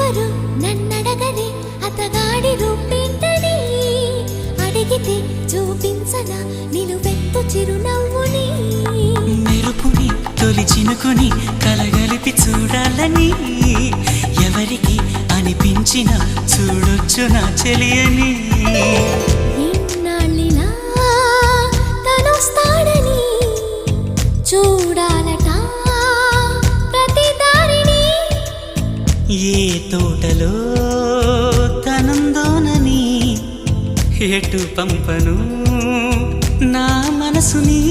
ఎవరు నన్నడగని అతగాడి రూపేంటని అడిగితే చూపించనా నిలువెత్తు చిరునవ్వుని మెరుపుని తొలి చినుకుని కలగలిపి చూడాలని ఎవరికి అనిపించిన చూడొచ్చు నా చెలియని ఇన్నాళ్ళిలా తనొస్తాడని చూడాలట ప్రతి దారిని ఏ తోటలో తనందోనని ఎటు పంపను నా మనసుని